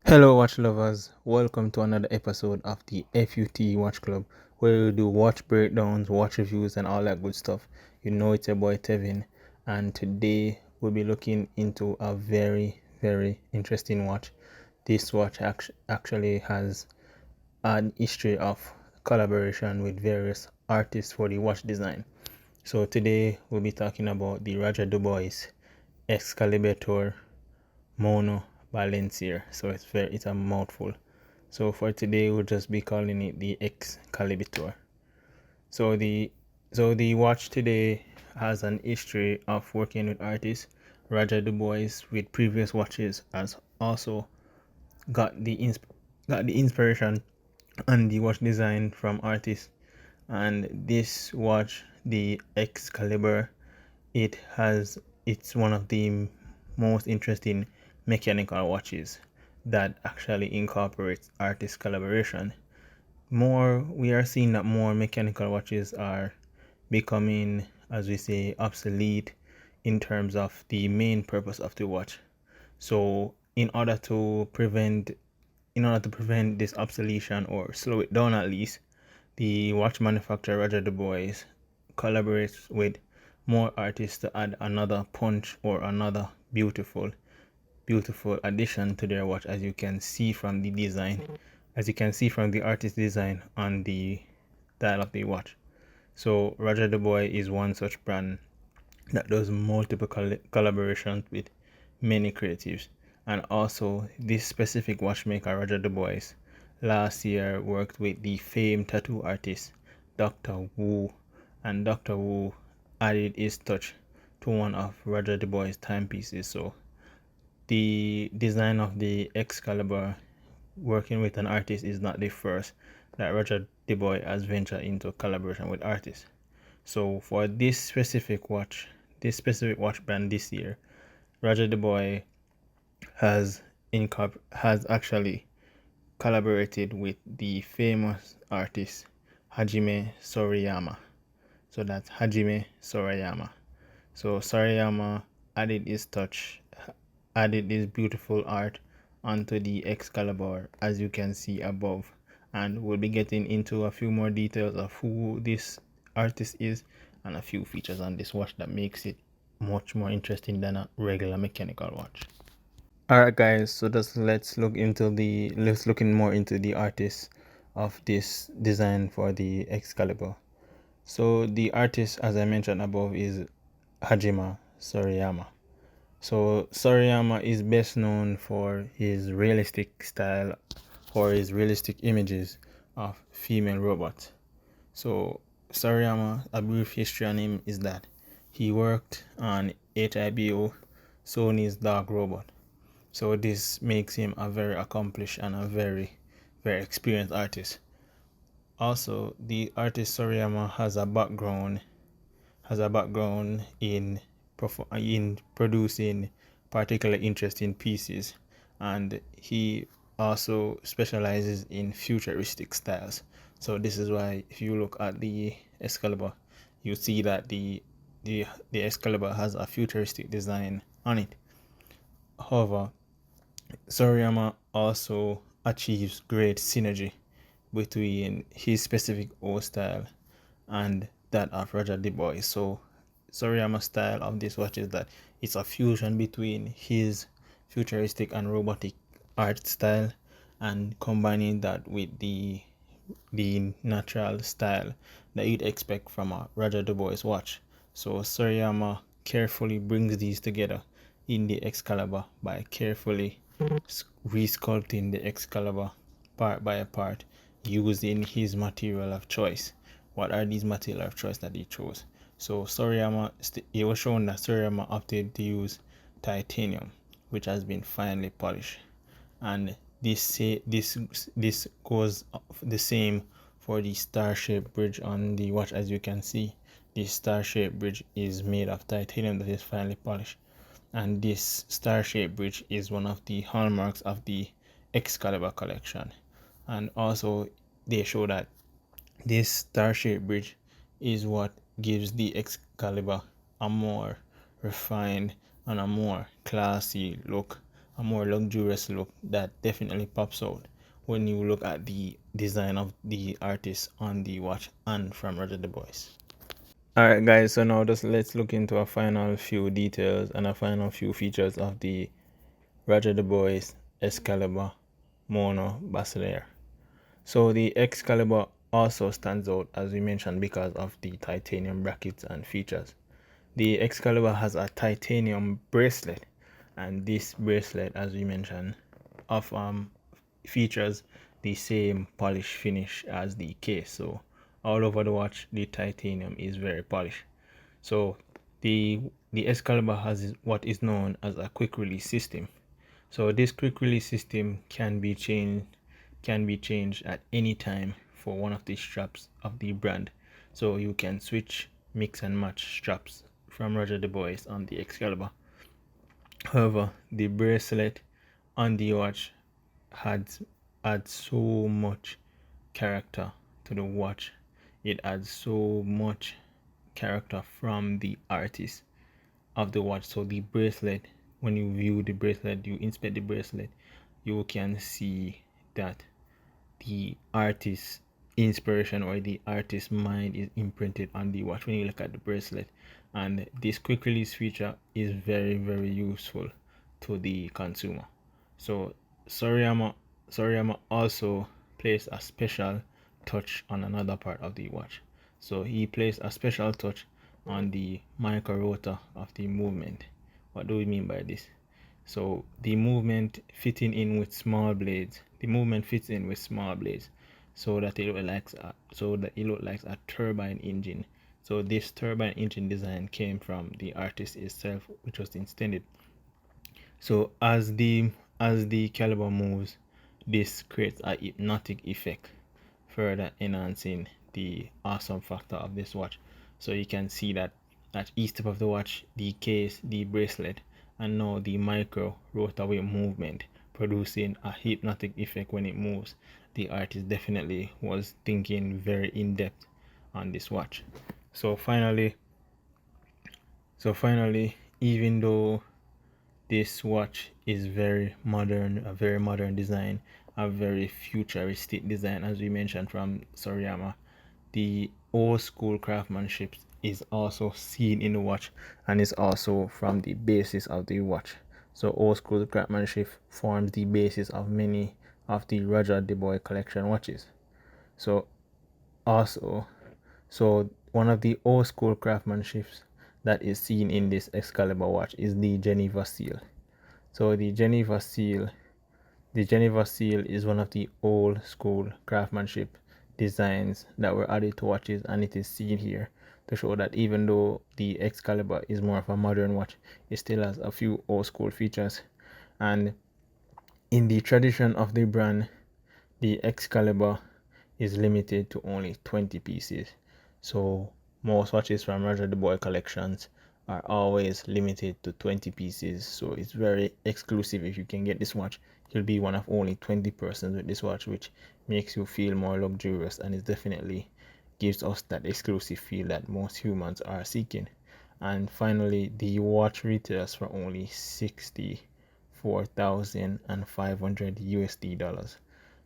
Hello, watch lovers. Welcome to another episode of the FUT Watch Club, where we do watch breakdowns, watch reviews, and all that good stuff. You know, it's your boy Tevin, and today we'll be looking into a very, very interesting watch. This watch actually has an history of collaboration with various artists for the watch design. So today we'll be talking about the Dubuis Excalibur Monobalancier. So it's a mouthful. So for today we'll just be calling it the Excalibur. So the watch today has an history of working with artists. Dubuis with previous watches has also got the inspiration and the watch design from artists. And this watch, the Excalibur, it's one of the most interesting mechanical watches that actually incorporates artist collaboration. We are seeing that more mechanical watches are becoming, as we say, obsolete in terms of the main purpose of the watch. So in order to prevent this obsolescence or slow it down at least, the watch manufacturer Roger Dubois collaborates with more artists to add another punch or another beautiful addition to their watch, as you can see from the design, as you can see from the artist design on the dial of the watch. So Roger Dubois is one such brand that does multiple collaborations with many creatives. And also this specific watchmaker Roger Dubois last year worked with the famed tattoo artist Dr. Wu, and Dr. Wu added his touch to one of Roger Dubois' timepieces. So the design of the Excalibur working with an artist is not the first that Roger Dubois has ventured into collaboration with artists. So for this specific watch brand this year, Roger Dubois has actually collaborated with the famous artist Hajime Sorayama. So that's Hajime Sorayama. So Sorayama added his touch, added this beautiful art onto the Excalibur, as you can see above, and we'll be getting into a few more details of who this artist is and a few features on this watch that makes it much more interesting than a regular mechanical watch. Alright guys, so let's look more into the artist of this design for the Excalibur. So the artist, as I mentioned above, is Hajime Sorayama. So Sorayama is best known for his realistic style or his realistic images of female robots. So Sorayama, a brief history on him is that he worked on HIBO, Sony's Dark Robot. So this makes him a very accomplished and a very, very experienced artist. Also, the artist Sorayama has a background in producing particularly interesting pieces, and he also specializes in futuristic styles. So this is why if you look at the Excalibur, you see that the Excalibur has a futuristic design on it. However, Sorayama also achieves great synergy between his specific old style and that of Roger Dubois. So Sorayama's style of this watch is that it's a fusion between his futuristic and robotic art style and combining that with the natural style that you'd expect from a Roger Dubois watch. So Sorayama carefully brings these together in the Excalibur by carefully resculpting the Excalibur part by part using his material of choice. What are these material of choice that he chose? So it was shown that Sorayama opted to use titanium, which has been finely polished, and this goes the same for the star-shaped bridge on the watch. As you can see, this star-shaped bridge is made of titanium that is finely polished, and this star-shaped bridge is one of the hallmarks of the Excalibur collection. And also they show that this star-shaped bridge is what gives the Excalibur a more refined and a more classy look a more luxurious look that definitely pops out when you look at the design of the artist on the watch and from Roger Dubuis. Alright guys, so now just let's look into a final few details and a final few features of the Roger Dubuis Excalibur Monobalancier. So the Excalibur also stands out, as we mentioned, because of the titanium brackets and features. The Excalibur has a titanium bracelet, and this bracelet, as we mentioned, of features the same polish finish as the case. So all over the watch, the titanium is very polished. So the Excalibur has what is known as a quick release system. So this quick release system can be changed at any time for one of the straps of the brand. So you can switch, mix and match straps from Roger Dubuis on the Excalibur. However, the bracelet on the watch adds so much character to the watch. It adds so much character from the artist of the watch. So the bracelet, when you view the bracelet, you inspect the bracelet, you can see that the artist's inspiration or the artist's mind is imprinted on the watch when you look at the bracelet. And this quick release feature is very useful to the consumer. So Soriyama also placed a special touch on another part of the watch. So he placed a special touch on the micro rotor of the movement. What do we mean by this? So the movement fitting in with small blades. The movement fits in with small blades, so that it looks like a turbine engine. So this turbine engine design came from the artist itself, which was intended. So as the caliber moves, this creates a hypnotic effect, further enhancing the awesome factor of this watch. So you can see that at each step of the watch, the case, the bracelet, and now the micro rotary movement producing a hypnotic effect when it moves. The artist definitely was thinking very in depth on this watch. So finally, even though this watch is very modern, a very modern design, a very futuristic design, as we mentioned from Soriyama, the old school craftsmanship is also seen in the watch and is also from the basis of the watch. So old school craftsmanship forms the basis of many of the Roger Dubuis collection watches. So one of the old school craftsmanships that is seen in this Excalibur watch is the Geneva seal. So the Geneva seal is one of the old school craftsmanship designs that were added to watches, and it is seen here to show that even though the Excalibur is more of a modern watch, it still has a few old school features. And in the tradition of the brand, the Excalibur is limited to only 20 pieces. So most watches from Roger Dubuis collections are always limited to 20 pieces. So it's very exclusive. If you can get this watch, you'll be one of only 20 persons with this watch, which makes you feel more luxurious, and it definitely gives us that exclusive feel that most humans are seeking. And finally, the watch retails for only $64,500 USD.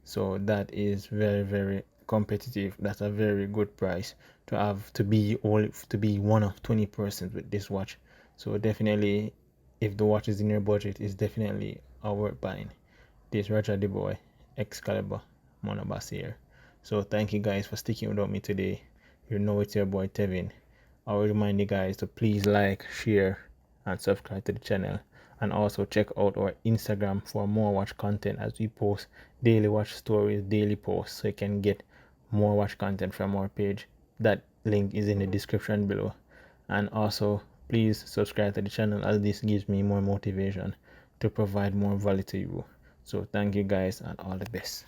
So that is very competitive. That's a very good price to have to be one of 20 persons with this watch. So definitely, if the watch is in your budget, it's definitely worth buying. This Roger Dubuis Excalibur Monobalancier. So thank you guys for sticking with me today. You know it's your boy Tevin. I will remind you guys to please like, share, and subscribe to the channel. And also check out our Instagram for more watch content, as we post daily watch stories, daily posts, so you can get more watch content from our page. That link is in the description below. And also please subscribe to the channel, as this gives me more motivation to provide more value to you. So thank you guys, and all the best.